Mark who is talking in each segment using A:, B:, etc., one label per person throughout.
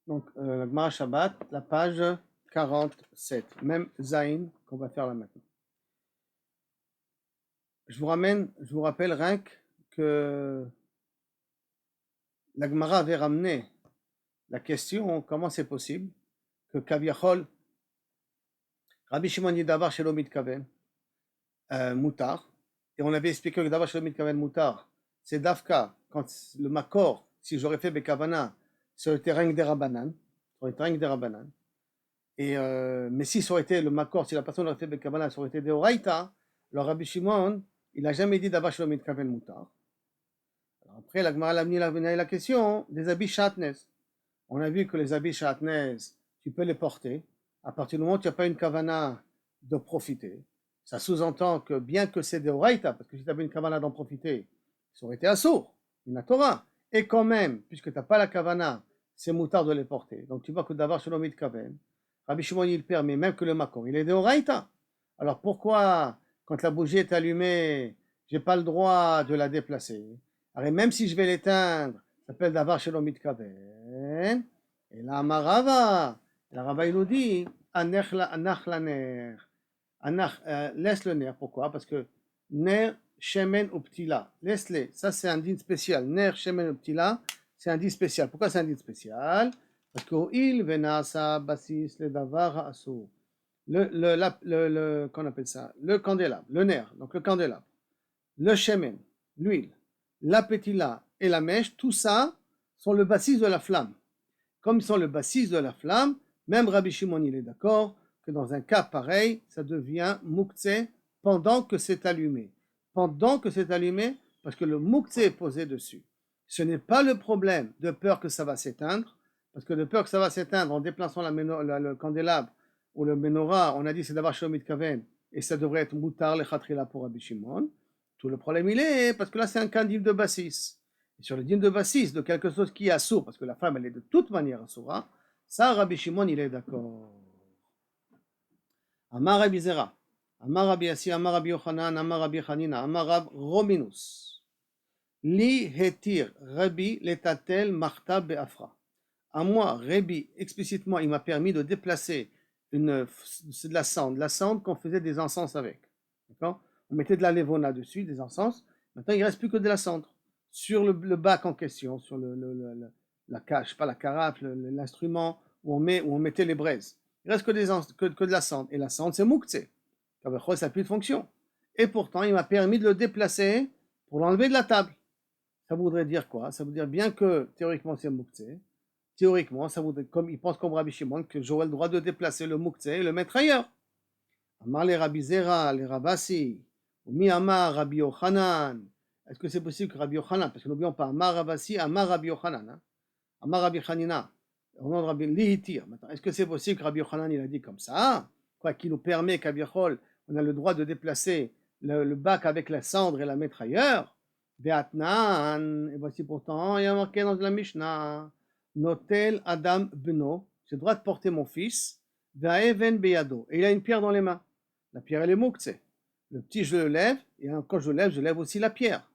A: Donc, la Gemara Shabbat, la page 47, même Zain qu'on va faire là maintenant. Je vous rappelle, Rinck, que la Gemara avait ramené la question comment c'est possible que Kaviachol, Rabbi Shimon Yidavar Shelo Mitkaven, Moutar, et on avait expliqué que Davar Shelo Mitkaven Moutar, c'est Dafka, quand le Makor, si j'aurais fait Bekavana, ça aurait été Rinck des Rabanan, ça aurait été Rinck des Rabanan. Mais si ça aurait été le Makor, si la personne aurait fait Bekavana, ça aurait été de Oraïta, alors Rabbi Shimon, il n'a jamais dit Davar Shelo Mitkaven Moutar. Alors après, la Gemara a amené la question des habits Shatnez. On a vu que les habits Shatnez, tu peux les porter à partir du moment où tu n'as pas une kavana de profiter. Ça sous-entend que bien que c'est de Oraïta, parce que si tu avais une kavana d'en profiter, ça aurait été assourd, une Torah. Et quand même, puisque tu n'as pas la kavana, c'est moutard de les porter. Donc tu vois que d'avoir selon Mitkaven, Rabbi Shimon il permet même que le makor, il est de Oraïta. Alors pourquoi, quand la bougie est allumée, j'ai pas le droit de la déplacer? Alors même si je vais l'éteindre, ça s'appelle d'avoir selon Mitkaven. Et là, Marava, la Rava il nous dit, anach la ner. Laisse le nerf. Pourquoi? Parce que ner, shemen ou ptila. Laisse-les. Ça, c'est un din spécial. Ner, shemen ou ptila, c'est un din spécial. Pourquoi c'est un din spécial? Parce qu'il venasa basis le davar asur. Qu'on appelle ça? Le candélabre, le nerf, donc le candélabre, le shemen, l'huile, la petila et la mèche, tout ça sont le basis de la flamme. Comme ils sont le basis de la flamme, même Rabbi Shimon il est d'accord que dans un cas pareil, ça devient mouktsé pendant que c'est allumé. Pendant que c'est allumé, parce que le mouktsé est posé dessus. Ce n'est pas le problème de peur que ça va s'éteindre, parce que de peur que ça va s'éteindre en déplaçant le candélabre ou le menorah, on a dit c'est d'avoir Shlomit Kaven, et ça devrait être moutar le khatrila pour Rabbi Shimon. Tout le problème il est, parce que là c'est un candil de bassis. Et sur le din de bassis, de quelque chose qui est assourd, parce que la femme elle est de toute manière assoura, ça Rabbi Shimon il est d'accord. Amar Rabbi Zera, Amar Rabbi Yassi, Amar Rabbi Yochanan, Amar Rabbi Chanina, Amar Rab Rominus. Li hetir Rabbi letatel marta be'afra. À moi, Rabbi, explicitement, il m'a permis de déplacer c'est de la cendre qu'on faisait des encens avec. D'accord? On mettait de la levona dessus, des encens. Maintenant, il ne reste plus que de la cendre. Sur le bac en question, sur la cage, pas la carafe, l'instrument où on mettait les braises. Il ne reste que de la cendre. Et la cendre, c'est mouktsé. Ça n'a plus de fonction. Et pourtant, il m'a permis de le déplacer pour l'enlever de la table. Ça voudrait dire quoi? Ça veut dire bien que théoriquement c'est mouktsé. Théoriquement, ça voudrait, comme il pense comme Rabbi Shimon, que j'aurais le droit de déplacer le mouktsé et le mettre ailleurs. Amar les Rabbi Zera, les Rabassi, ou mi Amar Rabbi Yochanan. Est-ce que c'est possible que Rabbi Yochanan, parce que n'oublions pas, Amar Rabassi, Amar Rabbi Yochanan, hein? Amar Rabbi Chanina, au nom de Rabbi Lihitir. Est-ce que c'est possible que Rabbi Yochanan il a dit comme ça, quoi, qui nous permet qu'à Birchol, on a le droit de déplacer le bac avec la cendre et la mettre ailleurs? Beatnan, et voici pourtant, il y a marqué dans la Mishnah, Notel Adam Beno, j'ai le droit de porter mon fils, Ve'aeven Beyado, et il a une pierre dans les mains. La pierre, elle est mouktsé. Le petit, je le lève, et quand je lève aussi la pierre.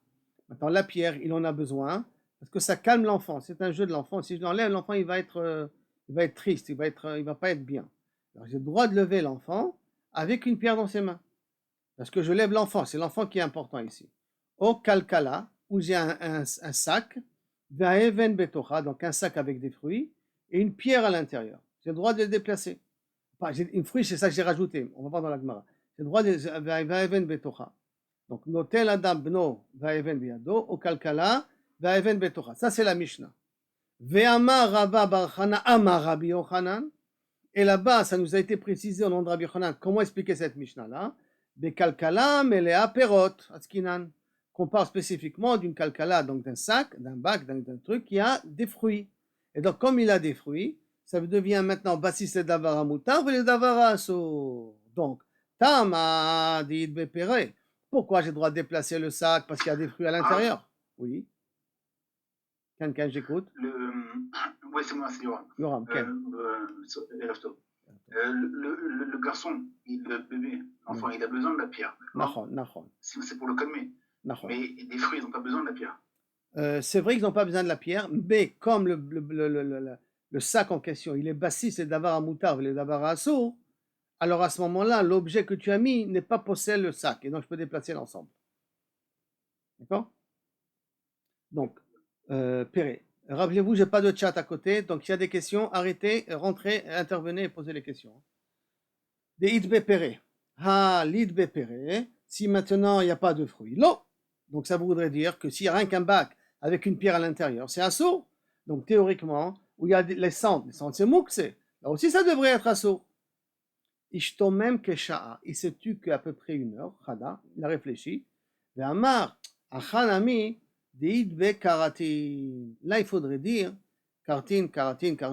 A: Maintenant, la pierre, il en a besoin, parce que ça calme l'enfant. C'est un jeu de l'enfant. Si je l'enlève, l'enfant, il va être triste, il va pas être bien. Alors, j'ai le droit de lever l'enfant avec une pierre dans ses mains. Parce que je lève l'enfant, c'est l'enfant qui est important ici. Au kalkala, où j'ai un sac, ve'aeven betocha, donc un sac avec des fruits, et une pierre à l'intérieur. J'ai le droit de le déplacer. Enfin, une fruit, c'est ça que j'ai rajouté. On va voir dans la Gemara. J'ai le droit de ve'aeven betocha. Donc, notel adam bno ve'aeven biyado, au kalkala, ve'aeven betocha. Ça, c'est la Mishnah. Ve'amar Rabba bar Chana amar Rabbi Yochanan. Et là-bas, ça nous a été précisé au nom de Rabbi Yochanan. Comment expliquer cette Mishnah-là? Bekalkala melea perot, atskinan. Qu'on parle spécifiquement d'une kalkala, donc d'un sac, d'un bac, d'un truc qui a des fruits. Et donc, comme il a des fruits, ça devient maintenant bassis le davara moutar, le davara asso. Donc, tama dit bepere. Pourquoi j'ai le droit de déplacer le sac? Parce qu'il y a des fruits à l'intérieur. Oui. Quelqu'un, j'écoute.
B: Oui, c'est moi, c'est Yoram.
A: Yoram,
B: le garçon, le bébé, l'enfant, il a besoin de la pierre. C'est pour le calmer. Mais des fruits, ils n'ont pas besoin de la pierre.
A: C'est vrai qu'ils n'ont pas besoin de la pierre, mais comme le sac en question, il est bassi, c'est davar à moutarde, il est davar à assour, alors à ce moment-là, l'objet que tu as mis n'est pas possède le sac, et donc je peux déplacer l'ensemble. D'accord? Donc, Péré. Rappelez-vous, je n'ai pas de chat à côté, donc s'il y a des questions, arrêtez, rentrez, intervenez et posez les questions. Des idbe Péré. Ah, l'idbe Péré, si maintenant il n'y a pas de fruits, l'eau. Donc ça voudrait dire que s'il n'y a rien qu'un bac avec une pierre à l'intérieur, c'est assour. Donc théoriquement, où il y a les cendres c'est moukse. Là aussi ça devrait être assour. Ishtomem kesha'a. Il s'est tu qu'à peu près une heure, Khada, il a réfléchi. Et Amar, Achanami, Deidbe karatin. Là, il faudrait dire, karatin,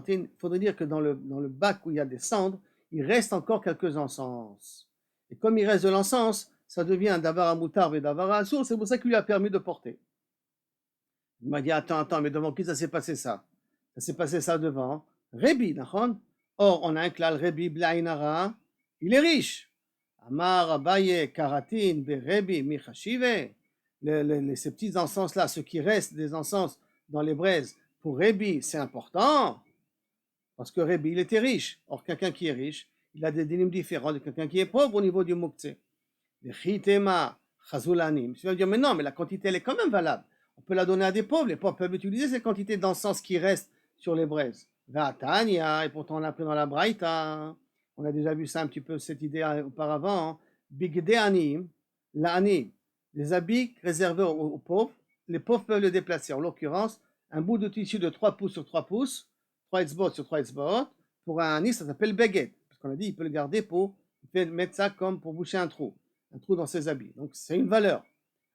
A: il faudrait dire que dans le bac où il y a des cendres, il reste encore quelques encens. Et comme il reste de l'encens, ça devient un davar à moutarde et davar à assour, c'est pour ça qu'il lui a permis de porter. Il m'a dit, attends, mais devant qui ça s'est passé ça? Ça s'est passé ça devant Rebi, d'accord? Or, on a un klal, Rebi Blainara, il est riche. Amar Abaye Karatin Berebi Michashive. Ces petits encens-là, ce qui reste des encens dans les braises, pour Rebi, c'est important. Parce que Rebi, il était riche. Or, quelqu'un qui est riche, il a des dynimes différents de quelqu'un qui est pauvre au niveau du Moukhtse. Le Chitema Chazulanim. Tu vas dire, mais non, mais la quantité, elle est quand même valable. On peut la donner à des pauvres. Les pauvres peuvent utiliser ces quantités d'encens qui restent sur les braises. Vatania, et pourtant on l'a appris dans la Braïta. On a déjà vu ça un petit peu, cette idée auparavant. Bigde anim, l'anim, les habits réservés aux pauvres, les pauvres peuvent le déplacer. En l'occurrence, un bout de tissu de 3 pouces sur 3 pouces, 3 etzbot sur 3 etzbot, pour un anis, ça s'appelle beget. Parce qu'on a dit, il peut le garder pour mettre ça comme pour boucher un trou dans ses habits. Donc c'est une valeur.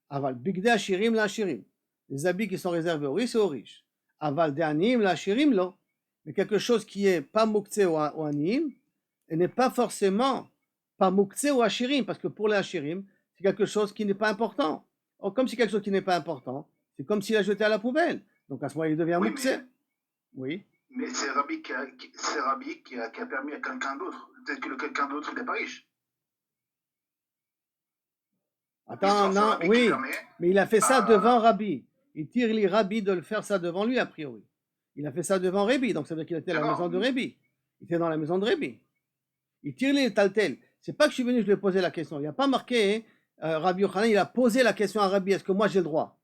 A: Aval, bigde ashirim la ashirim. Les habits qui sont réservés aux riches et aux riches. Aval de anim la ashirim lo. Mais quelque chose qui est pas mouktsé ou anim, et n'est pas forcément pas mouktsé ou ashirim, parce que pour les ashirim, c'est quelque chose qui n'est pas important. Or, comme c'est quelque chose qui n'est pas important, c'est comme s'il a jeté à la poubelle. Donc à ce moment-là, il devient mouktsé.
B: Oui. Mais c'est Rabbi qui a permis à quelqu'un d'autre. Peut-être que le quelqu'un d'autre n'est pas riche.
A: Attends, non, oui, mais il a fait ça devant Rabbi. Il tire les Rabbi de le faire ça devant lui, a priori. Il a fait ça devant Rabbi, donc ça veut dire qu'il était à la maison de Rabbi. Il était dans la maison de Rabbi. Il tire les taltel. C'est pas que je suis venu, je lui ai posé la question. Il n'y a pas marqué, Rabbi Yochanan, il a posé la question à Rabbi, est-ce que moi j'ai le droit?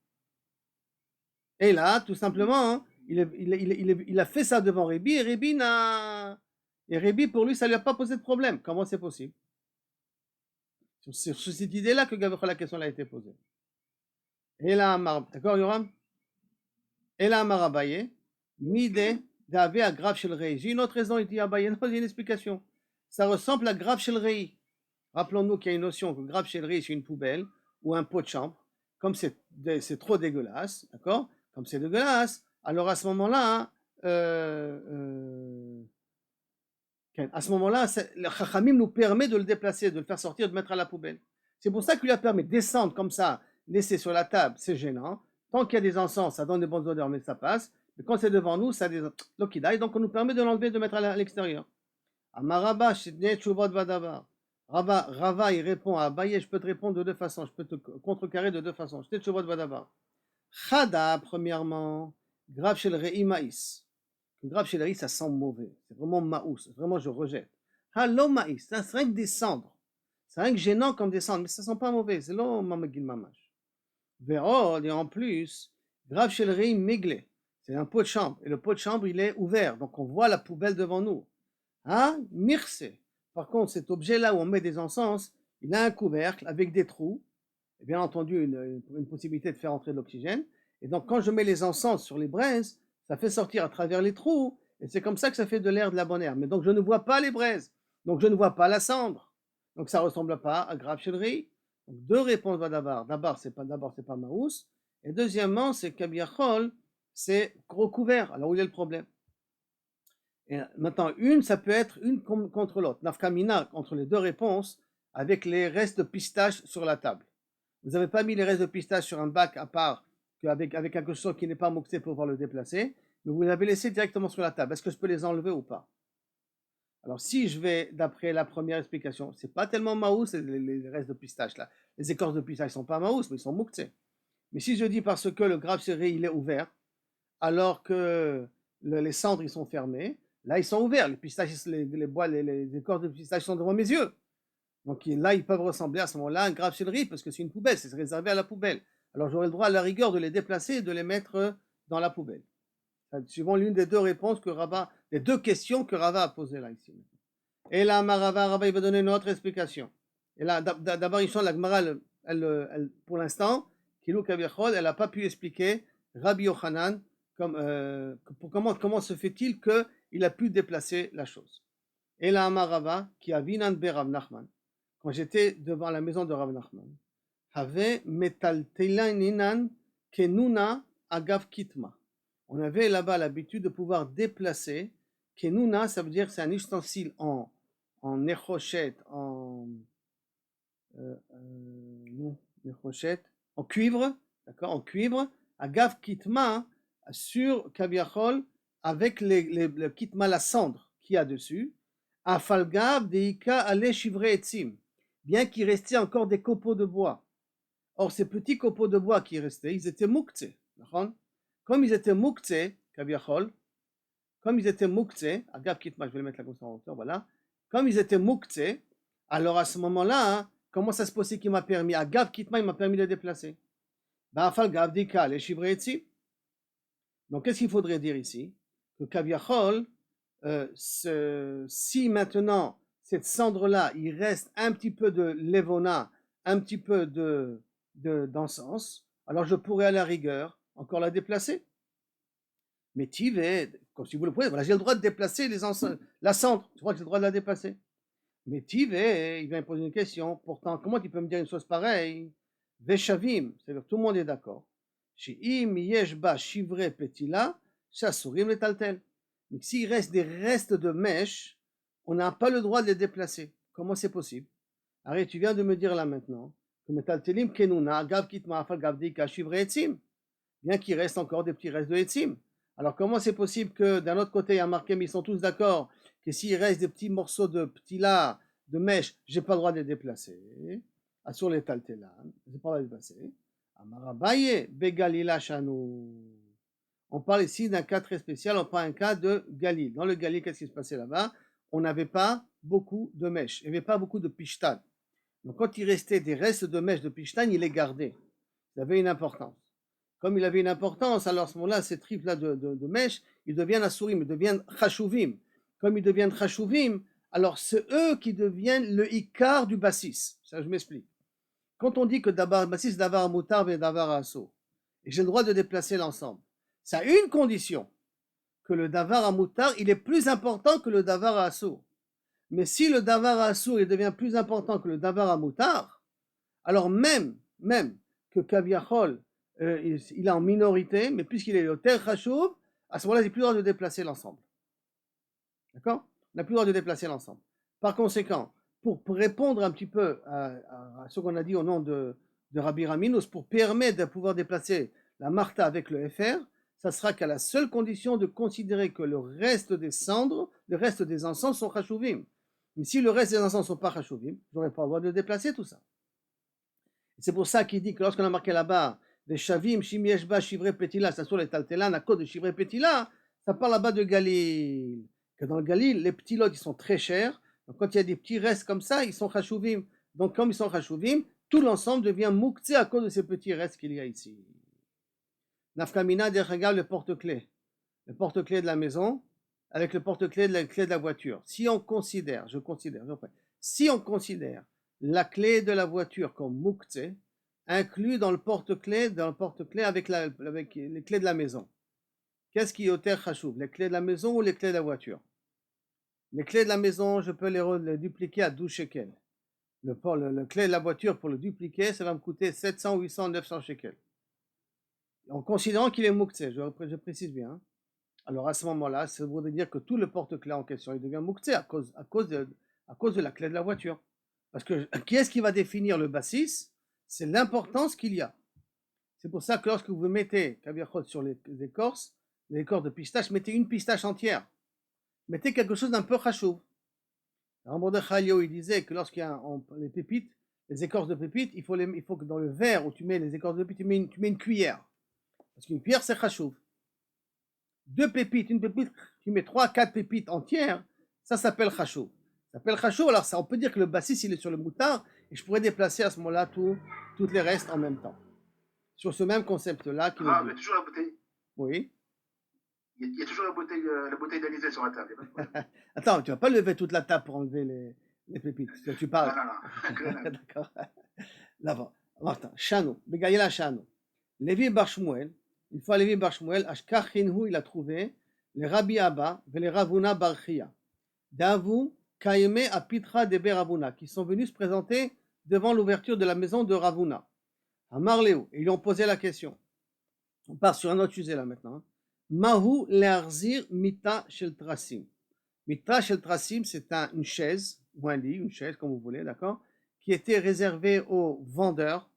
A: Et là, tout simplement, hein, il a fait ça devant Rabbi, et Rabbi n'a... Et Rabbi, pour lui, ça ne lui a pas posé de problème. Comment c'est possible? C'est sur cette idée-là que la question a été posée. Et là, d'accord, Yoram? Et là, Marabaye, Mide, d'Ave à grave chez le Rei. J'ai une autre raison, il dit Abaye, non, j'ai une explication. Ça ressemble à grave chez le Rei. Rappelons-nous qu'il y a une notion que grave chez le Rei, c'est une poubelle ou un pot de chambre. Comme c'est trop dégueulasse, d'accord? Comme c'est dégueulasse, alors à ce moment-là, le Chachamim nous permet de le déplacer, de le faire sortir, de le mettre à la poubelle. C'est pour ça qu'il lui a permis de descendre comme ça, laisser sur la table, c'est gênant. Tant qu'il y a des encens, ça donne des bonnes odeurs, mais ça passe. Mais quand c'est devant nous, ça a des l'okidaï, donc on nous permet de l'enlever, de le mettre à l'extérieur. Amaraba, Rava, il répond à Abaye, je peux te répondre de deux façons, je peux te contrecarrer de deux façons. Chada, premièrement, grave chez le Reimaïs. Grave chez le riz, ça sent mauvais. C'est vraiment maïs. Vraiment, je rejette. Hallo maïs, ça serait que des cendres. C'est rien que gênant comme des cendres, mais ça sent pas mauvais. C'est là, mamagil mamash. Vérol, et en plus, grave chez le riz, méglé. C'est un pot de chambre. Et le pot de chambre, il est ouvert. Donc, on voit la poubelle devant nous. Hein? Mirce. Par contre, cet objet-là où on met des encens, il a un couvercle avec des trous. Et bien entendu, une possibilité de faire entrer de l'oxygène. Et donc, quand je mets les encens sur les braises, ça fait sortir à travers les trous, et c'est comme ça que ça fait de l'air de la bonne air. Mais donc je ne vois pas les braises, donc je ne vois pas la cendre, donc ça ne ressemble pas à grave chez le riz. Donc deux réponses d'abord. D'abord, c'est pas Maous, et deuxièmement, c'est Kabiachol, c'est recouvert. Alors où il est le problème? Et maintenant, ça peut être une contre l'autre. Nafkamina entre les deux réponses, avec les restes de pistache sur la table. Vous n'avez pas mis les restes de pistache sur un bac à part, avec quelque chose qui n'est pas moxé pour pouvoir le déplacer, mais vous l'avez laissé directement sur la table. Est-ce que je peux les enlever ou pas? Alors si je vais d'après la première explication, c'est pas tellement maous les restes de pistache là. Les écorces de pistache sont pas maous, mais ils sont mouktsé. Mais si je dis parce que le grave serré il est ouvert, alors que les cendres ils sont fermés, là ils sont ouverts, les pistaches, les écorces de pistaches sont devant mes yeux. Donc là, ils peuvent ressembler à ce moment-là à un grave céleri, parce que c'est une poubelle, c'est réservé à la poubelle. Alors j'aurai le droit à la rigueur de les déplacer et de les mettre dans la poubelle. Suivant l'une des deux réponses que Rava, des deux questions que Rava a posées là ici. Et là, Rava, il va donner une autre explication. Et là, d'abord, la Gemara, pour l'instant, Kilou Kaviachol, elle n'a pas pu expliquer Rabbi Yochanan comment se fait-il qu'il a pu déplacer la chose. Et là, Rava, qui a Vinan be Rav Nachman, quand j'étais devant la maison de Rav Nachman, avait metaltelaininan kenuna agav kitma. On avait là-bas l'habitude de pouvoir déplacer. Kenuna, ça veut dire que c'est un ustensile en nechochet, en cuivre, d'accord, en cuivre, agav kitma, sur kaviachol, avec le kitma, la cendre qu'il y a dessus, afalgav deika ale shivre etzim, bien qu'il restait encore des copeaux de bois. Or, ces petits copeaux de bois qui restaient, ils étaient muktzeh. Comme ils étaient muktzeh, kaviachol, comme ils étaient muktzeh, agav kitma, je vais le mettre là comme ça en hauteur, voilà. Comme ils étaient muktzeh, alors à ce moment-là, hein, comment ça se passait qu'il m'a permis, agav kitma, il m'a permis de les déplacer. Ba'afal gav dika, les shivre etzim. Donc, qu'est-ce qu'il faudrait dire ici? Que kaviachol, si maintenant, cette cendre-là, il reste un petit peu de levona, un petit peu d'encens, alors je pourrais à la rigueur encore la déplacer. Mais tived, comme si vous le pouvez, voilà, j'ai le droit de déplacer la cendre, je crois que j'ai le droit de la déplacer. Mais tived, il vient me poser une question, pourtant, comment tu peux me dire une chose pareille? Veshavim, c'est-à-dire tout le monde est d'accord. She'im yeshba shivre petila, shasurim le taltel. Mais s'il reste des restes de mèches, on n'a pas le droit de les déplacer. Comment c'est possible? Arrête, tu viens de me dire là maintenant que metaltelim kenuna, gav kitma afal gav dika shivre etzim, bien qu'il reste encore des petits restes de etzim. Alors comment c'est possible que d'un autre côté il y a marqué, mais ils sont tous d'accord, que s'il reste des petits morceaux de petits là, de mèches, j'ai pas le droit de les déplacer. Sur les taltelan, j'ai pas le droit de les déplacer. Amarabaye begalila shanu. On parle ici d'un cas très spécial, on parle un cas de Galil. Dans le Galil, qu'est-ce qui se passait là-bas? On n'avait pas beaucoup de mèches, il n'y avait pas beaucoup de pishtan. Donc quand il restait des restes de mèches de pishtan, il les gardait. Ça avait une importance. Comme il avait une importance, alors à ce moment-là, ces tripes-là de mèches, ils deviennent asurim, ils deviennent chashuvim. Comme ils deviennent chashuvim, alors c'est eux qui deviennent le ikar du bassis. Ça, je m'explique. Quand on dit que bassis, c'est davar mutar et davar asso, et j'ai le droit de déplacer l'ensemble, ça a une condition, que le davar mutar, il est plus important que le davar asso. Mais si le davar asso, il devient plus important que le davar mutar, alors même que kaviachol, il est en minorité, mais puisqu'il est au ter chashuv, à ce moment-là, il n'a plus le droit de déplacer l'ensemble. D'accord? On n'a plus le droit de déplacer l'ensemble. Par conséquent, pour répondre un petit peu à ce qu'on a dit au nom de Rabbi Raminus, pour permettre de pouvoir déplacer la Martha avec le FR, ça sera qu'à la seule condition de considérer que le reste des cendres, le reste des encens sont chashuvim. Mais si le reste des encens ne sont pas chashuvim, je n'aurai pas le droit de déplacer tout ça. C'est pour ça qu'il dit que lorsqu'on a marqué là-bas, les shavim, shim yeshba, shivre petila, ça sur les taltelan, à cause de shivre petila, ça parle là-bas de Galil. Que dans le Galil, les petits lots, ils sont très chers. Donc quand il y a des petits restes comme ça, ils sont chashuvim. Donc comme ils sont chashuvim, tout l'ensemble devient mouktsé à cause de ces petits restes qu'il y a ici. Nafkamina, regarde le porte-clés. Le porte-clés de la maison avec le porte-clés de la voiture. Si on considère, si on considère la clé de la voiture comme mouktsé, inclus dans le porte-clés avec les clés de la maison. Qu'est-ce qui est au ter chashuv? Les clés de la maison ou les clés de la voiture? Les clés de la maison, je peux les dupliquer à 12 shekels. Le clé de la voiture, pour le dupliquer, ça va me coûter 700, 800, 900 shekels. En considérant qu'il est mouktsé, je précise bien. Hein. Alors à ce moment-là, ça voudrait dire que tout le porte-clés en question, il devient mouktsé à cause de la clé de la voiture. Parce que qui est-ce qui va définir le bassis? C'est l'importance qu'il y a. C'est pour ça que lorsque vous mettez kaviachot sur les écorces de pistache, mettez une pistache entière. Mettez quelque chose d'un peu chachouv. Mordechai il disait que lorsqu'il y a les pépites, les écorces de pépites, il faut que dans le verre où tu mets les écorces de pépites, tu mets une cuillère. Parce qu'une cuillère, c'est chachouv. 2 pépites, une pépite, tu mets 3, 4 pépites entières, ça s'appelle chachou. Ça s'appelle chachou, alors ça, on peut dire que le bassis, il est sur le moutard, et je pourrais déplacer à ce moment-là tous les restes en même temps. Sur ce même concept-là.
B: Ah, mais toujours la bouteille.
A: Oui.
B: Il y a toujours la bouteille d'Alizé sur la table.
A: Attends, tu vas pas lever toute la table pour enlever les pépites. Tu parles.
B: Non.
A: D'accord. Là-bas. Attends, Shano. Begayela Shano. Lévi Bar Shmuel. Une fois Lévi Bar Shmuel, Ashkar Chinhu, il a trouvé les Rabbi Abba et les Ravuna Bar Chia. Davu Kaime Apitra de Ravuna, qui sont venus se présenter devant l'ouverture de la maison de Ravuna. À Marléo. Ils lui ont posé la question. On part sur un autre sujet là maintenant. Mahu le'arzir mita shel trasim. Mita shel trasim, c'est une chaise, ou un lit, une chaise, comme vous voulez, d'accord, qui était réservée aux vendeurs,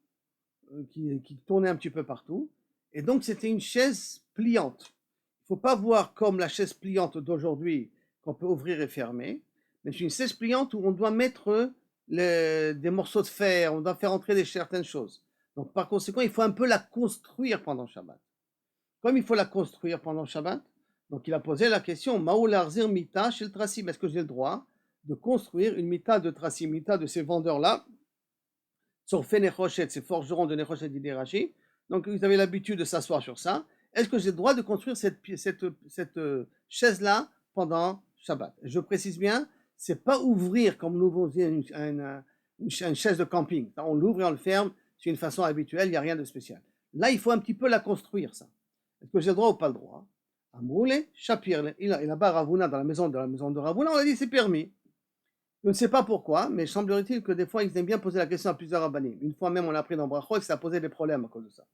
A: qui tournait un petit peu partout. Et donc, c'était une chaise pliante. Il ne faut pas voir comme la chaise pliante d'aujourd'hui, qu'on peut ouvrir et fermer, mais c'est une chaise pliante où on doit mettre des morceaux de fer, on doit faire entrer certaines choses. Donc, par conséquent, il faut un peu la construire pendant Shabbat. Comme il faut la construire pendant Shabbat, donc il a posé la question, Maou l'arzir mita chez le trasim, est-ce que j'ai le droit de construire une mita de trasim, mita de ces vendeurs-là, sont fait Nechoshet, ces forgerons de Nechoshet d'Idérachi, donc vous avez l'habitude de s'asseoir sur ça, est-ce que j'ai le droit de construire cette chaise-là pendant Shabbat? Je précise bien, c'est pas ouvrir comme nous faisons une chaise de camping, on l'ouvre et on le ferme, c'est une façon habituelle, il n'y a rien de spécial. Là, il faut un petit peu la construire, ça. Est-ce que j'ai le droit ou pas le droit? Amroule, Shapirle, il a bas Ravuna dans la maison de Ravuna, on a dit c'est permis. Je ne sais pas pourquoi, mais semblerait-il que des fois ils aiment bien poser la question à plusieurs rabbanim. Une fois même on a appris dans Brachot que ça a posé des problèmes à cause de ça.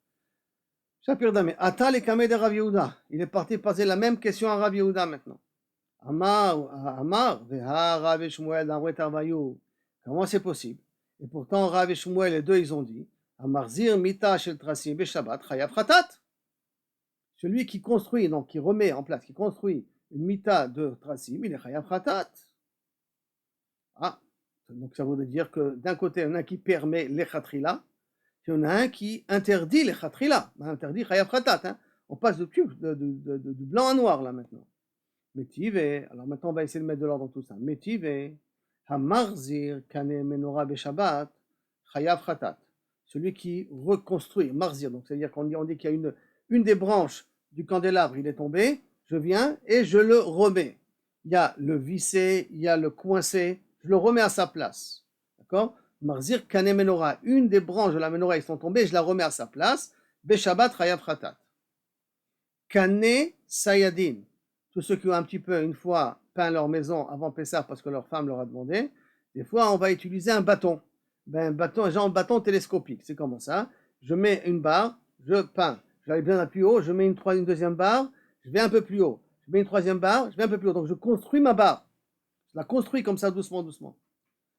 A: Shapir Dame, Atal et Kameh de Rav Yehuda. Il est parti poser la même question à Rav Yehuda maintenant. Amar, Veha Rav et Shmuel dans Arvayu. Comment c'est possible? Et pourtant Rav et Shmuel, les deux, ils ont dit Amarzir mita shel trasim be Shabbat chayav khatat. Celui qui construit, donc qui remet en place, qui construit une mita de trasim, il est chayav khatat. Ah, donc ça voudrait dire que d'un côté, il y en a un qui permet les khatrila, et il y en a un qui interdit les khatrila, interdit chayav khatat. Hein. On passe de blanc à noir là maintenant. Métive, alors maintenant on va essayer de mettre de l'ordre dans tout ça. Métive, hamarzir kane menorah beshabbat, chayav khatat. Celui qui reconstruit, marzir, donc c'est-à-dire qu'on dit qu'il y a une des branches du candélabre, il est tombé, je viens et je le remets. Il y a le vissé, il y a le coincé, je le remets à sa place. D'accord? Marzir kane menorah, une des branches de la menorah, ils sont tombées, je la remets à sa place. Beshabbat chayav khatat. Kane sayadin. Tous ceux qui ont un petit peu, une fois, peint leur maison avant Pessah parce que leur femme leur a demandé, des fois, on va utiliser un bâton. Un bâton télescopique. C'est comment ça? Je mets une barre, je peins. J'allais bien plus haut, je mets une deuxième barre, je vais un peu plus haut. Je mets une troisième barre, je vais un peu plus haut. Donc, je construis ma barre. Je la construis comme ça, doucement, doucement.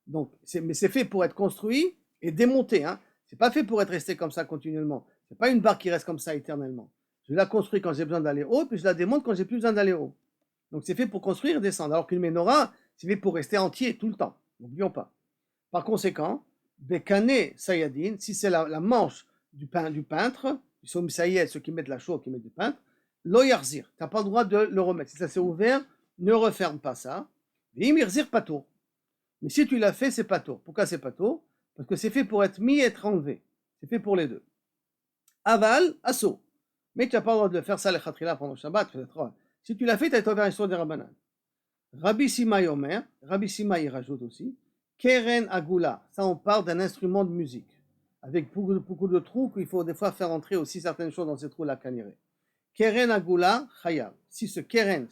A: Donc, mais c'est fait pour être construit et démonté. Hein. C'est pas fait pour être resté comme ça continuellement. C'est pas une barre qui reste comme ça éternellement. Je la construis quand j'ai besoin d'aller haut, puis je la démonte quand j'ai plus besoin d'aller haut. Donc c'est fait pour construire et descendre. Alors qu'une menorah, c'est fait pour rester entier tout le temps. N'oublions pas. Par conséquent, Bekane Sayadin, si c'est la manche du peintre, du Soum Sayed, ceux qui mettent la chaux, qui mettent du peintre, Lo Yarzir, tu n'as pas le droit de le remettre. Si ça s'est ouvert, ne referme pas ça. Vim Yarzir Pato. Mais si tu l'as fait, c'est Pato. Pourquoi c'est Pato? Parce que c'est fait pour être mis et être enlevé. C'est fait pour les deux. Aval, Asso. Mais tu n'as pas le droit de faire ça, les khatrila, pendant le Shabbat, peut-être. Si tu l'as fait, tu as été ouvert sur des Rabbanan. Rabbi Simai Omer, Rabbi Simai il rajoute aussi, Keren Agula, ça on parle d'un instrument de musique, avec beaucoup de trous qu'il faut des fois faire entrer aussi certaines choses dans ces trous-là, caniré. Keren Agula, Chayav. Si ce Keren,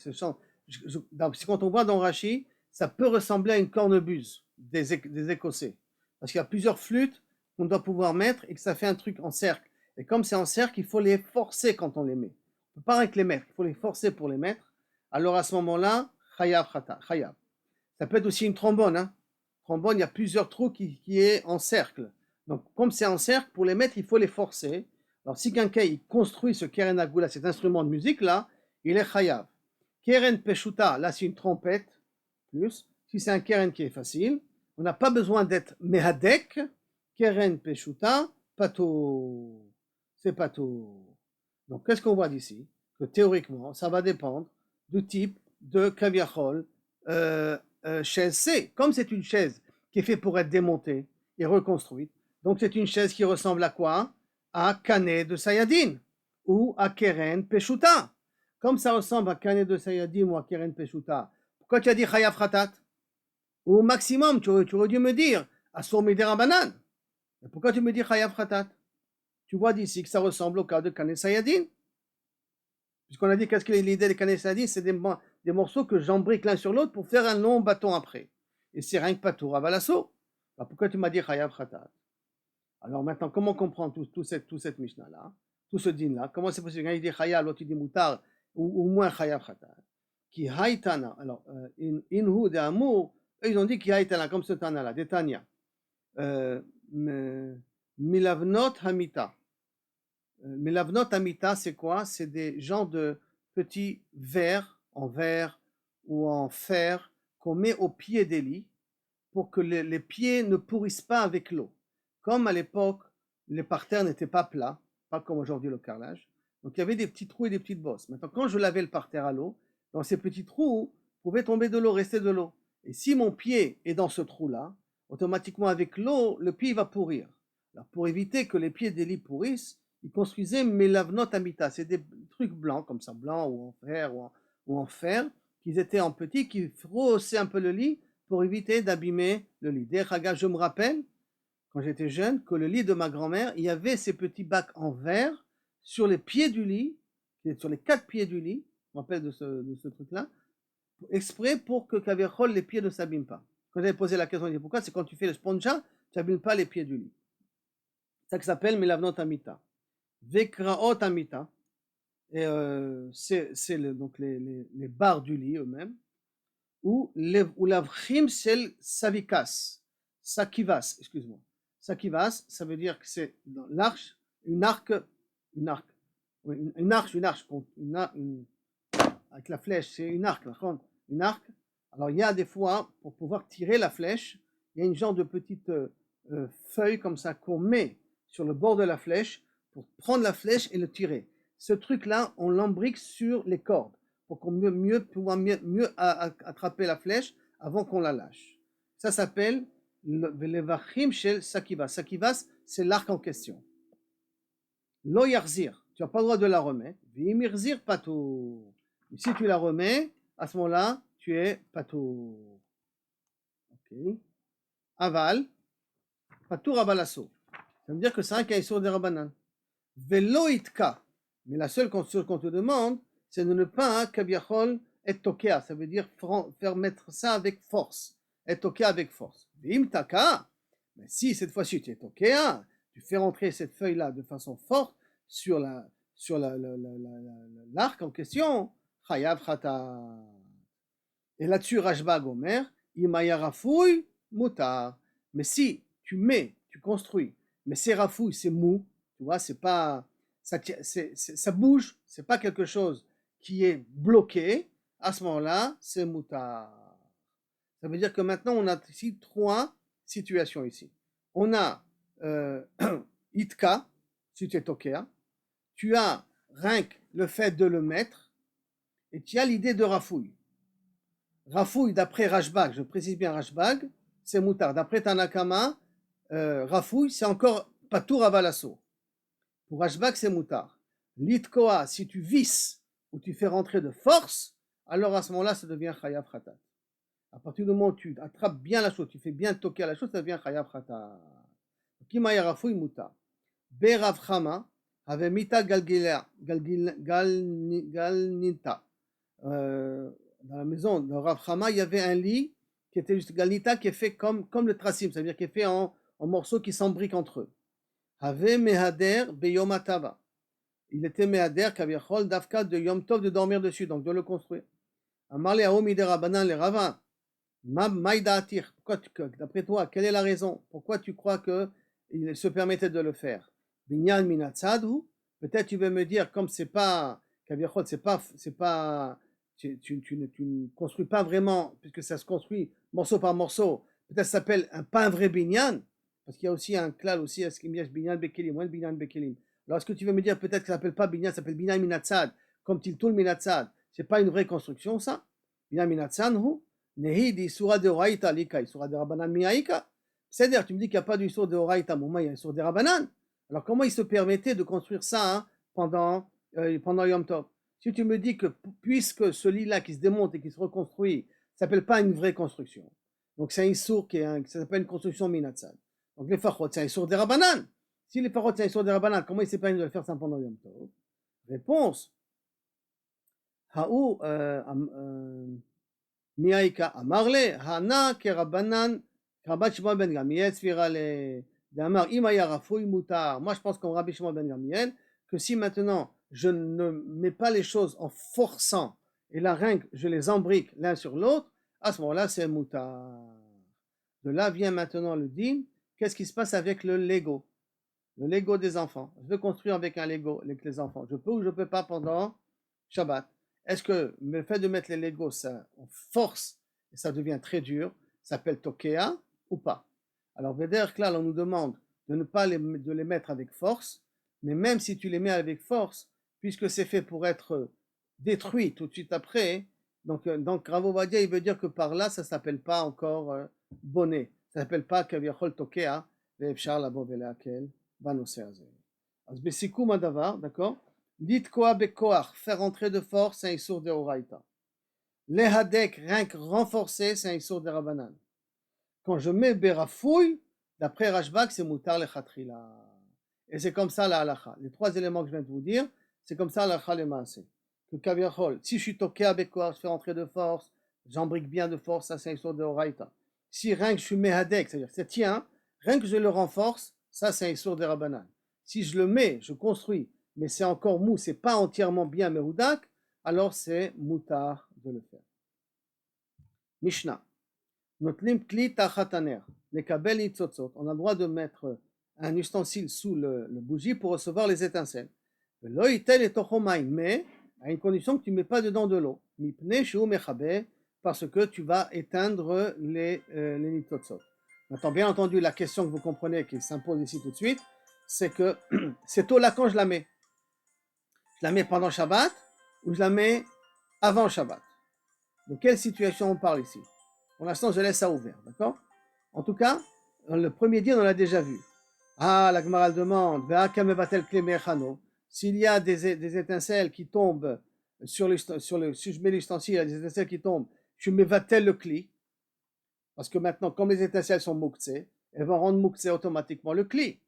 A: quand on voit dans Rashi, ça peut ressembler à une cornemuse des Écossais, parce qu'il y a plusieurs flûtes qu'on doit pouvoir mettre et que ça fait un truc en cercle. Et comme c'est en cercle, il faut les forcer quand on les met. On ne peut pas avec les mettre, il faut les forcer pour les mettre. Alors à ce moment-là, chayav. Ça peut être aussi une trombone. Hein. Trombone, il y a plusieurs trous qui est en cercle. Donc comme c'est en cercle, pour les mettre, il faut les forcer. Alors si quelqu'un il construit ce keren agula, cet instrument de musique là, il est chayav. Keren peshuta, là c'est une trompette, plus. Si c'est un keren qui est facile, on n'a pas besoin d'être mehadek. Keren peshuta, pato. C'est pato. Donc qu'est-ce qu'on voit d'ici? que théoriquement, ça va dépendre du type de Kaviachol chaise C. Comme c'est une chaise qui est faite pour être démontée et reconstruite, donc c'est une chaise qui ressemble à quoi? À Kané de Sayadin ou à Keren Peshuta. Comme ça ressemble à Kané de Sayadin ou à Keren Peshuta, pourquoi tu as dit Chayav Khatat? Ou au maximum, tu aurais dû me dire Asur Midera Banan. Pourquoi tu me dis Chayav Khatat? Tu vois d'ici que ça ressemble au cas de Kané Sayadin. Puisqu'on a dit qu'est-ce que l'idée des Kané Sayadin, c'est des morceaux que j'embrique l'un sur l'autre pour faire un long bâton après. Et c'est rien que Patour Avalasso. Alors pourquoi tu m'as dit Chayav Khatat? Alors maintenant, comment comprendre tout cette Mishnah-là, tout ce din-là? Comment c'est possible? Quand il dit Chayav, l'autre il dit Moutar, ou moins Chayav Khatat. Qui Haïtana. Alors, Inhu de Amour, eux ils ont dit qui Haïtana, comme ce Tana-là, des Tanya. Milavnot Hamita. Milavnot Hamita, c'est quoi? C'est des genres de petits verres en verre ou en fer qu'on met au pied des lits pour que les pieds ne pourrissent pas avec l'eau. Comme à l'époque, les parterres n'étaient pas plats, pas comme aujourd'hui le carrelage, donc il y avait des petits trous et des petites bosses. Maintenant, quand je lavais le parterre à l'eau, dans ces petits trous, pouvait tomber de l'eau, rester de l'eau. Et si mon pied est dans ce trou-là, automatiquement avec l'eau, le pied va pourrir. Alors pour éviter que les pieds des lits pourrissent, ils construisaient Melavnot Amita, c'est des trucs blancs comme ça, blancs ou en fer ou en fer, qui étaient en petits, qui rehaussaient un peu le lit pour éviter d'abîmer le lit. D'ailleurs, je me rappelle, quand j'étais jeune, que le lit de ma grand-mère, il y avait ces petits bacs en verre sur les pieds du lit, sur les 4 pieds du lit, je me rappelle de ce truc-là, exprès pour que Kaviachol, les pieds ne s'abîment pas. Quand j'avais posé la question, je dis pourquoi? C'est quand tu fais le sponja, tu n'abîmes pas les pieds du lit. C'est ça qui s'appelle Melavnot Amita. Vekraot Amita, et c'est donc les barres du lit eux-mêmes, ou l'avchim sel savikas, sakivas, excuse-moi. Sakivas, ça veut dire que c'est dans l'arche, une arche, avec la flèche, c'est une arc, une arc. Alors il y a des fois, pour pouvoir tirer la flèche, il y a une genre de petite feuille comme ça qu'on met sur le bord de la flèche pour prendre la flèche et le tirer. Ce truc-là, on l'embrique sur les cordes pour qu'on pouvoir mieux attraper la flèche avant qu'on la lâche. Ça s'appelle le vachim shel sakivas. Sakivas, c'est l'arc en question. Lo yarzir, tu n'as pas le droit de la remettre. Vimirzir patou. Si tu la remets, à ce moment-là, tu es patou. Ok. Aval, patou rabalasso. Ça veut dire que c'est un caïsur de rabanan. Velo itka. Mais la seule chose qu'on te demande, c'est de ne pas, kaviachol, être tokea. Ça veut dire faire mettre ça avec force. Être tokea avec force. Vim taka. Mais si cette fois-ci tu es tokea, tu fais rentrer cette feuille-là de façon forte sur l'arc en question, chayav chata. Et là-dessus, Rashba Gomer, imaya rafouille, mutar. Mais si tu mets, tu construis, mais c'est rafouille, c'est mou, tu vois, c'est pas, ça bouge, c'est pas quelque chose qui est bloqué, à ce moment-là, c'est mutar. Ça veut dire que maintenant, on a ici 3 situations ici. On a itka, si tu es tokea, tu as rinc le fait de le mettre, et tu as l'idée de rafouille. Rafouille, d'après Rashbag, je précise bien Rashbag, c'est moutard. D'après Tanakama, rafouille, c'est encore patour avalasso. Pour Rashbag, c'est moutard. Litkoa, si tu visses ou tu fais rentrer de force, alors à ce moment-là, ça devient chayav khatat. À partir du moment où tu attrapes bien la chose, tu fais bien toquer à la chose, ça devient chayav khatat. Kimaya rafouille moutard. Berav chama, avait mita galnita. Dans la maison de Rav Chama, il y avait un lit qui était juste galnita, qui est fait comme le tracim, c'est-à-dire qui est fait en morceaux qui s'embriquent entre eux. Have mehader beyom atava. Il était mehader kaviachol dafka de yom tov de dormir dessus, donc de le construire. Amarle aomi de rabanan les ravins. Maïdatir. D'après toi, quelle est la raison? Pourquoi tu crois qu'il se permettait de le faire? Binyan minatzadhu. Peut-être tu veux me dire, comme c'est pas kaviachol, c'est pas tu ne construis pas vraiment, puisque ça se construit morceau par morceau. Peut-être ça s'appelle pas un vrai binyan, parce qu'il y a aussi un klal aussi, est-ce qu'il y a binyan bekelim, ou un binyan bekelim. Alors est-ce que tu veux me dire peut-être que ça s'appelle pas binyan, ça s'appelle binyan minatzad, comme Tiltul Minatzad, c'est pas une vraie construction, ça. Bina Minatzad, Nehi di Surah de Horaïta, Lika, Surah de Rabbanan Miaïka. C'est-à-dire, tu me dis qu'il n'y a pas d'histoire de Horaïta, Mouma, il y a une Surah de Rabbanan. Alors, comment il se permettait de construire ça hein, pendant Yom Tov? Si tu me dis que puisque ce lit-là qui se démonte et qui se reconstruit, ça s'appelle pas une vraie construction. Donc, c'est un sourd ça s'appelle une construction Minatzad. Donc, les Fachot, c'est un sourd de Rabbanan. Si les Fachot, c'est un sourd de Rabbanan, comment il s'est permis de le faire ça pendant Yom Tov? Réponse. Haou, Miaïka Amarle, Hana, Kerabanan, Rabat Shimon ben Gamiel, Sfirale, Damar, Imaya Rafoui Moutar. Moi, je pense comme Rabbi Shimon ben Gamiel, que si maintenant je ne mets pas les choses en forçant et la ringue, je les embrique l'un sur l'autre, à ce moment-là, c'est Moutar. De là vient maintenant le din. Qu'est-ce qui se passe avec le Lego? Le Lego des enfants. Je veux construire avec un Lego avec les enfants. Je peux ou je ne peux pas pendant Shabbat? Est-ce que le fait de mettre les Legos, ça on force et ça devient très dur, ça s'appelle Tokea ou pas? Alors, Beder Klal, on nous demande de ne pas les mettre avec force, mais même si tu les mets avec force, puisque c'est fait pour être détruit tout de suite après, donc Rav Ovadia, il veut dire que par là, ça ne s'appelle pas encore bonnet, ça ne s'appelle pas Kaviachol Tokea, ve'efshar labo ve'leakel b'anoseh hazeh. Az besikoum hadavar, d'accord? Dit koa bekoach, faire entrer de force, c'est un issour de Horaïta. Lehadek, rien que renforcer, c'est un issour de Rabbanan. Quand je mets berafouille, d'après Rashbak, c'est moutar le khatrila. Et c'est comme ça la halacha. Les trois éléments que je viens de vous dire, c'est comme ça la halacha le maaseh. Que kaviachol, si je suis toqué avec quoi, je fais entrer de force, j'embrique bien de force, ça c'est un issour de Horaïta. Si rien que je suis mehadek, c'est-à-dire c'est tiens, rien que je le renforce, ça c'est un issour de Rabbanan. Si je le mets, je construis, mais c'est encore mou, c'est pas entièrement bien mehudak, alors c'est moutar de le faire. Mishnah. Notlim kli tachataner, lekabel nitzotzot. On a le droit de mettre un ustensile sous le bougie pour recevoir les étincelles. Lo yitel etocho maim, mais à une condition que tu ne mets pas dedans de l'eau. Mipne shu mechabe, parce que tu vas éteindre les nitzotzot. Maintenant, bien entendu, la question que vous comprenez qui s'impose ici tout de suite, c'est que cette eau-là, quand je la mets pendant Shabbat ou je la mets avant Shabbat? De quelle situation on parle ici? Pour l'instant, je laisse ça ouvert, d'accord? En tout cas, le premier din, on l'a déjà vu. Ah, la Gemara demande, s'il y a des étincelles qui tombent si je mets l'ustensile, il y a des étincelles qui tombent, je mets vatel le kli, parce que maintenant, comme les étincelles sont mouktsé, elles vont rendre mouktsé automatiquement le kli.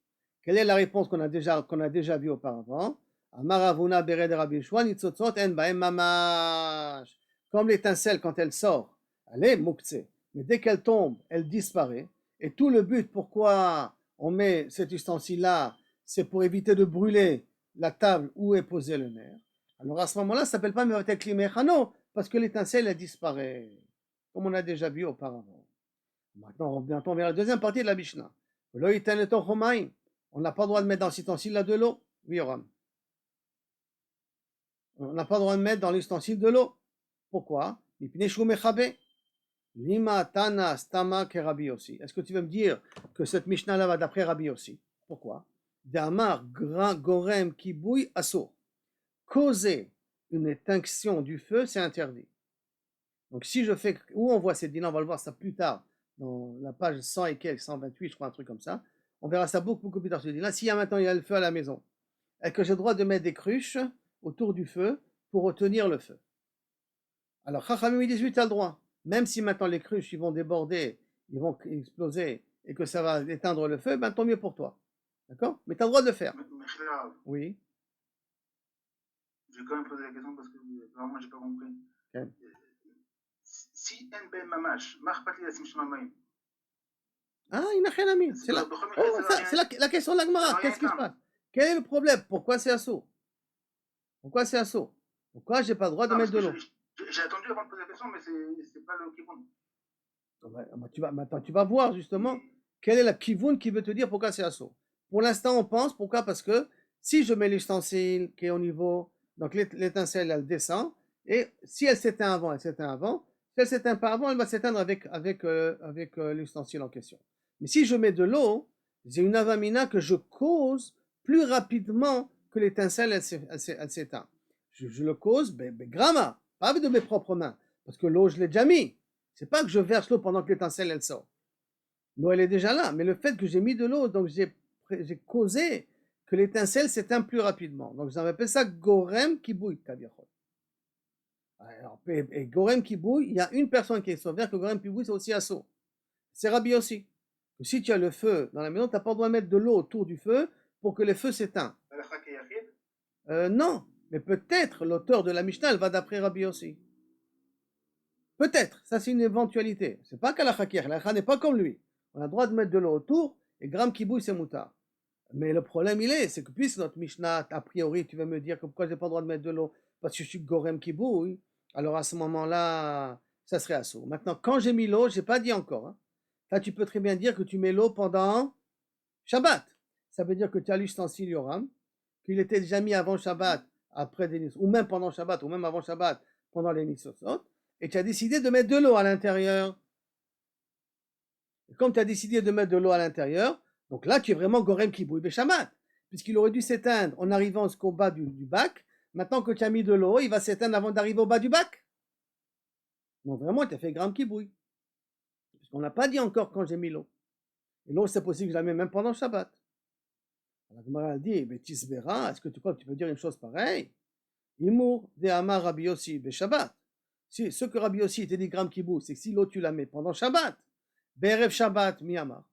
A: Quelle est la réponse qu'on a déjà vue auparavant? Amaravuna bered Rabbi Yeshua nitzotzot en baem mamash. Comme l'étincelle, quand elle sort, elle est mouktsé, mais dès qu'elle tombe, elle disparaît. Et tout le but, pourquoi on met cet ustensile-là, c'est pour éviter de brûler la table où est posé le nerf. Alors à ce moment-là, ça ne s'appelle pas mevatel kli mechano, parce que l'étincelle, elle disparaît, comme on a déjà vu auparavant. Maintenant, on vient vers la deuxième partie de la Mishnah. On n'a pas le droit de mettre dans cet ustensile-là de l'eau. Oui, Yoram. On n'a pas le droit de mettre dans l'ustensile de l'eau. Pourquoi? Lima tana stama ke Rabbi Yossi. Est-ce que tu veux me dire que cette Mishnah-là va d'après Rabbi Yossi? Pourquoi? Damar gorem kibouy assour. Causer une extinction du feu, c'est interdit. Donc si je fais, où on voit ces dîners, on va le voir ça plus tard, dans la page 100 et quelques, 128, je crois, un truc comme ça. On verra ça beaucoup plus tard sur le dîner. S'il y a maintenant, il y a le feu à la maison, est-ce que j'ai le droit de mettre des cruches autour du feu pour retenir le feu? Alors, Chachamim 18, tu as le droit. Même si maintenant les cruches ils vont déborder, ils vont exploser et que ça va éteindre le feu, ben tant mieux pour toi. D'accord? Mais tu as le droit de le faire. Oui.
B: Je vais quand même poser la question parce que vraiment j'ai pas compris. Okay. Si NBM Mamash, Marpatli la Simshon Maïm.
A: Ah, il n'a rien à mis. C'est la question de la Gemara. Qu'est-ce qui se passe? Quel est le problème? Pourquoi c'est assaut? Pourquoi c'est assaut? Pourquoi j'ai pas le droit de mettre de l'eau?
B: J'ai attendu avant de poser la question, mais c'est pas le kivun.
A: Maintenant, tu vas voir justement quel est la kivun qui veut te dire pourquoi c'est assaut. Pour l'instant, on pense pourquoi? Parce que si je mets l'ustensile qui est au niveau, donc l'étincelle, elle descend, et si elle s'éteint avant, elle s'éteint avant. Si elle s'éteint pas avant, elle va s'éteindre avec l'ustensile en question. Mais si je mets de l'eau, j'ai une avamina que je cause plus rapidement que l'étincelle, elle s'éteint. Je le cause, grama, pas de mes propres mains, parce que l'eau, je l'ai déjà mis. C'est pas que je verse l'eau pendant que l'étincelle, elle sort. L'eau, elle est déjà là, mais le fait que j'ai mis de l'eau, donc j'ai causé que l'étincelle s'éteint plus rapidement. Donc, j'en appelle ça gorem kibouy, kaviachol. Alors, et gorem kibouy, il y a une personne qui est sauvée, que gorem kibouy, c'est aussi assaut. C'est Rabbi aussi. Si tu as le feu dans la maison, tu n'as pas le droit de mettre de l'eau autour du feu pour que le feu s'éteint. Non, mais peut-être l'auteur de la Mishnah, elle va d'après Rabbi aussi. Peut-être, ça c'est une éventualité. C'est pas qu'à la Chakir, la n'est pas comme lui. On a le droit de mettre de l'eau autour, et gram kibouy c'est moutard. Mais le problème c'est que puisque notre Mishnah, a priori, tu vas me dire que pourquoi j'ai pas le droit de mettre de l'eau, parce que je suis gorem kibouy, alors à ce moment-là, ça serait assaut. Maintenant, quand j'ai mis l'eau, j'ai pas dit encore. Hein. Là, tu peux très bien dire que tu mets l'eau pendant Shabbat. Ça veut dire que tu as l'ustensile Yoram, qu'il était déjà mis avant Shabbat, après des ou même pendant Shabbat, ou même avant Shabbat, pendant les Nitzosot, et tu as décidé de mettre de l'eau à l'intérieur. Et comme tu as décidé de mettre de l'eau à l'intérieur, donc là, tu es vraiment Gorem Kibouy Beshabat, puisqu'il aurait dû s'éteindre en arrivant jusqu'au bas du bac. Maintenant que tu as mis de l'eau, il va s'éteindre avant d'arriver au bas du bac. Donc vraiment, tu as fait Gram Kibouy. Parce qu'on n'a pas dit encore quand j'ai mis l'eau. Et l'eau, c'est possible que je la mets même pendant Shabbat. La Gemara dit, mais Tisbera, est-ce que tu crois que tu peux dire une chose pareille? Imour de Amar Rabbi Yossi Beshabbat. Si ce que Rabbi Yossi te dit Gram Kibouy, c'est que si l'eau tu la mets pendant Shabbat, Be'erev Shabbat mi Amar.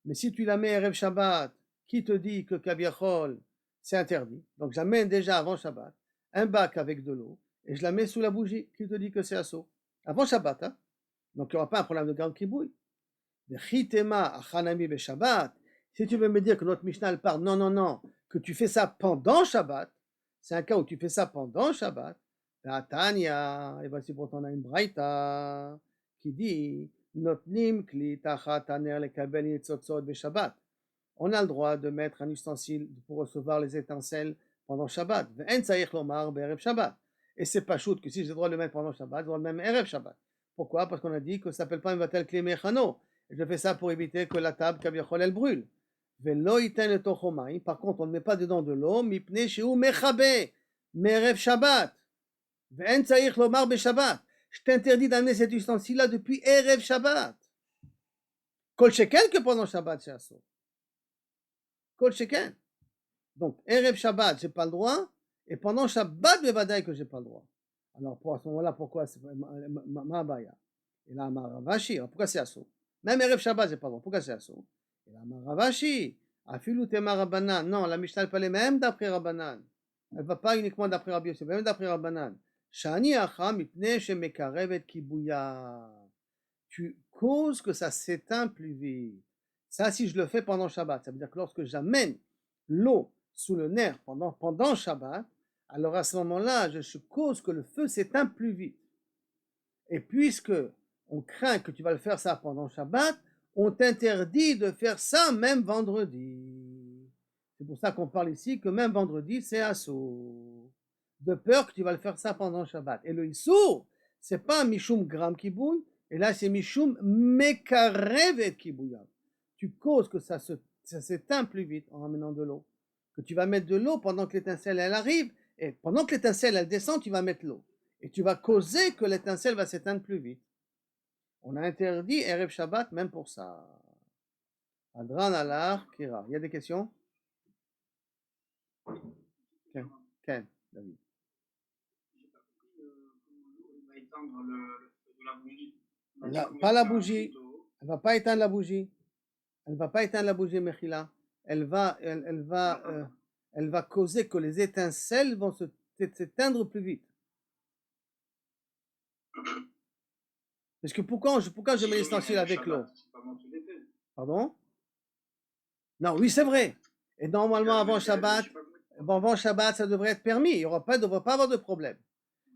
A: Mais si tu la mets Erev Shabbat, qui te dit que Kaviachol, c'est interdit? Donc j'amène déjà avant Shabbat un bac avec de l'eau et je la mets sous la bougie. Qui te dit que c'est assaut? Avant Shabbat, hein? Donc il n'y aura pas un problème de Gram Kibouy. Chitema achanami be Shabbat. Si tu veux me dire que notre Mishnah parle, non, que tu fais ça pendant Shabbat, c'est un cas où tu fais ça pendant Shabbat. Tanya, et voici pourtant on a une braïta qui dit Notnim kli tachat taner lekabel nitzotzot be Shabbat. On a le droit de mettre un ustensile pour recevoir les étincelles pendant Shabbat. Ve'en tzarich lomar be'erev Shabbat. Et c'est pas choute que si j'ai le droit de le mettre pendant Shabbat, je dois le même Erev Shabbat. Pourquoi? Parce qu'on a dit que ça s'appelle pas un vatel kli mechano. Je fais ça pour éviter que la table kaviachol elle brûle. Par contre, on ne met pas dedans de l'eau, mipne sheu mechabe, merev Shabbat. Ve'en tzarich lomar be'Shabbat. Je t'interdis d'amener cet ustensile-là depuis Erev Shabbat. Kol sheken que pendant Shabbat, c'est assaut. Kol sheken. Donc, Erev Shabbat, j'ai pas le droit, et pendant Shabbat, bevadaï que j'ai pas le droit. Alors, pour à ce moment-là, pourquoi c'est ma baya? Et là, ma Ravashi, pourquoi c'est assaut? Même Erev Shabbat, j'ai pas le droit. Pourquoi c'est assaut? Et là, ma Ravashi, afilu tema Rabbanan. Non, la Mishnah, elle parlait même d'après Rabbanan. Elle va pas uniquement d'après Rabbi Yosef, même d'après Rabbanan. Shani acha mipne shemekarevet kibouya. Tu causes que ça s'éteint plus vite. Ça, si je le fais pendant Shabbat, ça veut dire que lorsque j'amène l'eau sous le nerf pendant Shabbat, alors à ce moment-là, je cause que le feu s'éteint plus vite. Et puisque on craint que tu vas le faire ça pendant Shabbat, on t'interdit de faire ça même vendredi. C'est pour ça qu'on parle ici que même vendredi, c'est assaut. De peur que tu vas le faire ça pendant Shabbat. Et le issour, c'est pas Mishum Gram Kibouy, et là c'est Mishum Mekarevet Kibouya. Tu causes que ça s'éteint plus vite en ramenant de l'eau. Que tu vas mettre de l'eau pendant que l'étincelle elle arrive, et pendant que l'étincelle elle descend, tu vas mettre l'eau. Et tu vas causer que l'étincelle va s'éteindre plus vite. On a interdit Erev Shabbat même pour ça. Adran Alar Kira. Il y a des questions? Ken, David. Pas la bougie. Elle va pas éteindre la bougie. Elle va pas éteindre la bougie, Mechila. Elle va causer que les étincelles vont s'éteindre plus vite. Parce que pourquoi je mets l'ustensile avec l'eau? Pardon? Non, oui, c'est vrai. Et normalement, avant Shabbat, ça devrait être permis. Il ne devrait pas avoir de problème.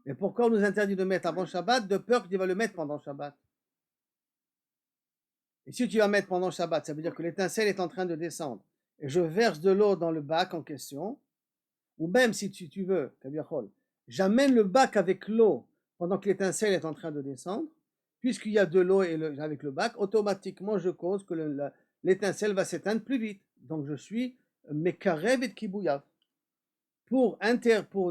A: Mais pourquoi on nous interdit de mettre avant Shabbat, de peur que tu vas le mettre pendant Shabbat? Et si tu vas mettre pendant Shabbat, ça veut dire que l'étincelle est en train de descendre. Et je verse de l'eau dans le bac en question. Ou même si tu veux, j'amène le bac avec l'eau pendant que l'étincelle est en train de descendre. Puisqu'il y a de l'eau avec le bac, automatiquement je cause que l'étincelle va s'éteindre plus vite. Donc je suis Mekarev et Kibouyav. pour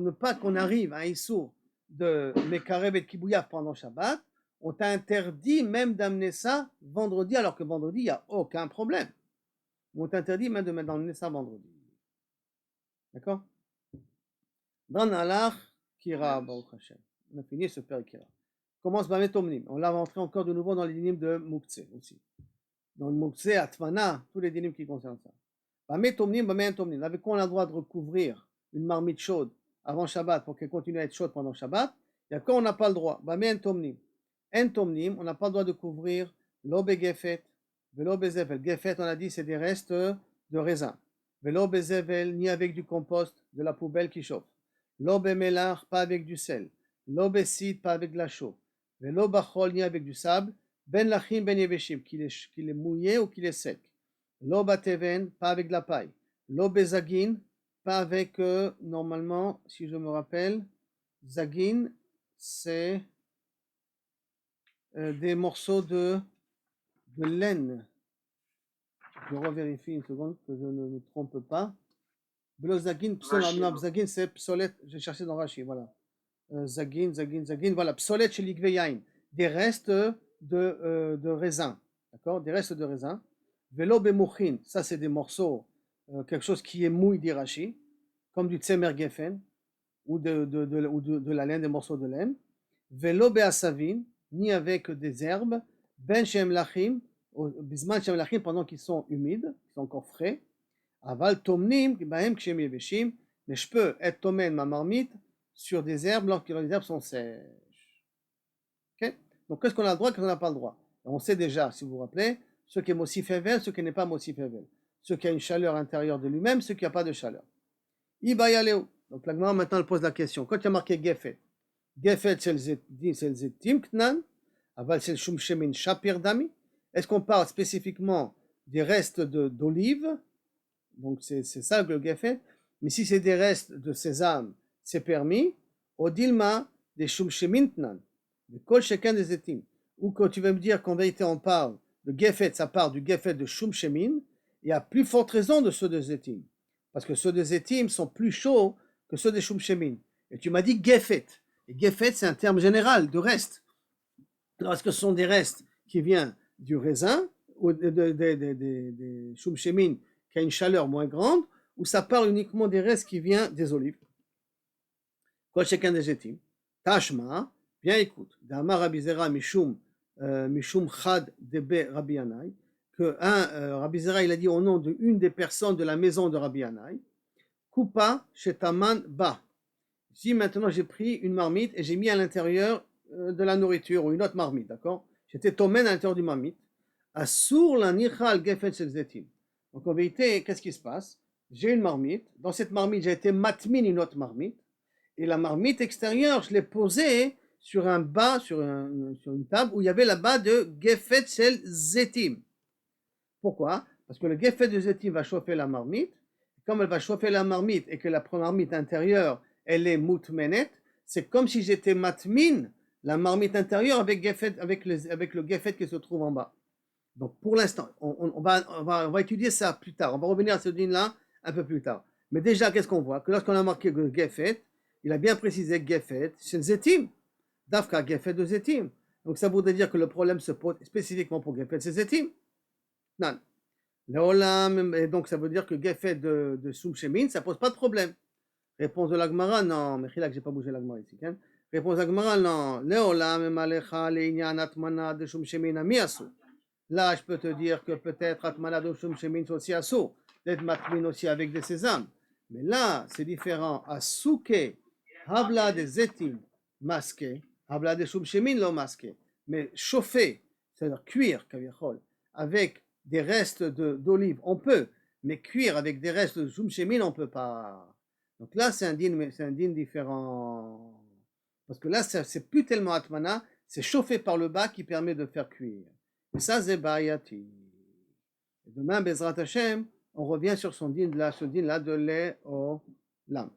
A: ne pas qu'on arrive à un issour de Mekarev et Kibouyaf pendant Shabbat, on t'a interdit même d'amener ça vendredi, alors que vendredi, il n'y a aucun problème. On t'interdit même d'amener ça vendredi. D'accord? Dans Nalach, Kira, Baruch Hashem. On a fini ce père Kira. Commence Bamet Omnim. On l'a rentré encore de nouveau dans les dynimes de Moukse aussi. Dans le Moukse, Atmana, tous les dynimes qui concernent ça. Bamet Omnim, Bamet Omnim. Avec quoi on a le droit de recouvrir une marmite chaude avant Shabbat pour qu'elle continue à être chaude pendant Shabbat? Et à quoi on n'a pas le droit? Bamet Omnim. Entomnim, on n'a pas le droit de couvrir l'obe Gefet, velo bezevel. Gefet, on a dit, c'est des restes de raisin. Velo bezevel, ni avec du compost, de la poubelle qui chauffe. L'obe melach, pas avec du sel. L'obe sid, pas avec de la chaux. Velo bachol, ni avec du sable. Ben lachim, ben yeveshim, qu'il est mouillé ou qu'il est sec. L'obe teven, pas avec de la paille. L'obe zagin, pas avec, normalement, si je me rappelle, zagin, c'est des morceaux de laine. Je revérifie une seconde que je ne me trompe pas. Zagin, zagin c'est psolet, j'ai cherché dans Rashi, voilà. Zagin, voilà, psolet chez l'igveyaim, des restes de raisin, d'accord, des restes de raisin. Velo bemouchin, ça c'est des morceaux, quelque chose qui est mouille d'Irachi, comme du tsemer gefen, ou de la laine, des morceaux de laine. Velo beasavin, ni avec des herbes, ben shem lachim, bisman shem lachim, pendant qu'ils sont humides, ils sont encore frais, aval tomnim, bahem kshem yeveshim, mais je peux être tomen ma marmite sur des herbes lorsque les herbes sont sèches. Okay? Donc qu'est-ce qu'on a le droit, qu'est-ce qu'on n'a pas le droit? On sait déjà, si vous vous rappelez, ce qui est mossif hevel, ce qui n'est pas mossif hevel, ce qui a une chaleur intérieure de lui-même, ce qui n'a pas de chaleur. Ibayaleu. Donc la Gemara maintenant elle pose la question. Quand il y a marqué Gefet, Gefet c'est le Zetim Knan, Aval c'est le Shum Shemin Shapir Dami. Est-ce qu'on parle spécifiquement des restes d'olive? Donc c'est ça le Gefet. Mais si c'est des restes de sésame, c'est permis. Odilma des Shum Shemin Knan, de Kol Shekan des Zetim. Ou quand tu vas me dire qu'en vérité on parle de Gefet, ça part du Gefet de Shum Shemin, et à plus forte raison de ceux de Zetim. Parce que ceux de Zetim sont plus chauds que ceux des Shum Shemin. Et tu m'as dit Gefet. Et Gefet, c'est un terme général de reste. Alors, est-ce que ce sont des restes qui viennent du raisin, ou des Shum Shemin, qui a une chaleur moins grande, ou ça parle uniquement des restes qui viennent des olives? Kol chacun des Zetim. Tashma, bien écoute. D'Amar Rabbi Zera Mishum Chad Debe Rabbi Yanai, que Rabbi Zera, il a dit au nom d'une des personnes de la maison de Rabbi Yanai, Kupa Shetaman Ba. Si maintenant j'ai pris une marmite et j'ai mis à l'intérieur de la nourriture ou une autre marmite, d'accord? J'étais tomen à l'intérieur du marmite. Asur la nichal gefet shel zetim. Donc en vérité, qu'est-ce qui se passe? J'ai une marmite. Dans cette marmite, j'ai été matmin une autre marmite. Et la marmite extérieure, je l'ai posée sur un bas, sur une table où il y avait là-bas de gefet shel zetim. Pourquoi? Parce que le gefet de zetim va chauffer la marmite. Comme elle va chauffer la marmite et que la marmite intérieure, elle est moutmenet, c'est comme si j'étais matmin la marmite intérieure avec le gefet qui se trouve en bas. Donc pour l'instant, on va étudier ça plus tard. On va revenir à ce dîner-là un peu plus tard. Mais déjà, qu'est-ce qu'on voit? Que lorsqu'on a marqué le gefet, il a bien précisé gefet, c'est le zetim. Dafka gefet de zetim. Donc ça voudrait dire que le problème se pose spécifiquement pour gefet, c'est zetim. Non. Et donc ça veut dire que Gefet de Shum Shemin, ça pose pas de problème. Réponse de l'Agmara, non. Mais là que j'ai pas bougé l'Agmara ici. Hein? Réponse de l'Agmara, non. Leolam emalecha leinyan atmana de Shum Shemin ami asu. Là, je peux te dire que peut-être atmana de Shum Shemin c'est aussi asu. D'être matmin aussi avec des sésames. Mais là, c'est différent. Asuke, habla de zetim, masqué. Habla de Shum Shemin, lo masqué. Mais chauffer, c'est-à-dire cuire, kaviachol, avec des restes d'olive, on peut, mais cuire avec des restes de Shum Shemin, on ne peut pas. Donc là, c'est un din différent. Parce que là, c'est plus tellement atmana, c'est chauffé par le bas qui permet de faire cuire. Et ça, c'est bayati. Demain, Bezrat Hashem, on revient sur ce din-là de l'Eolam.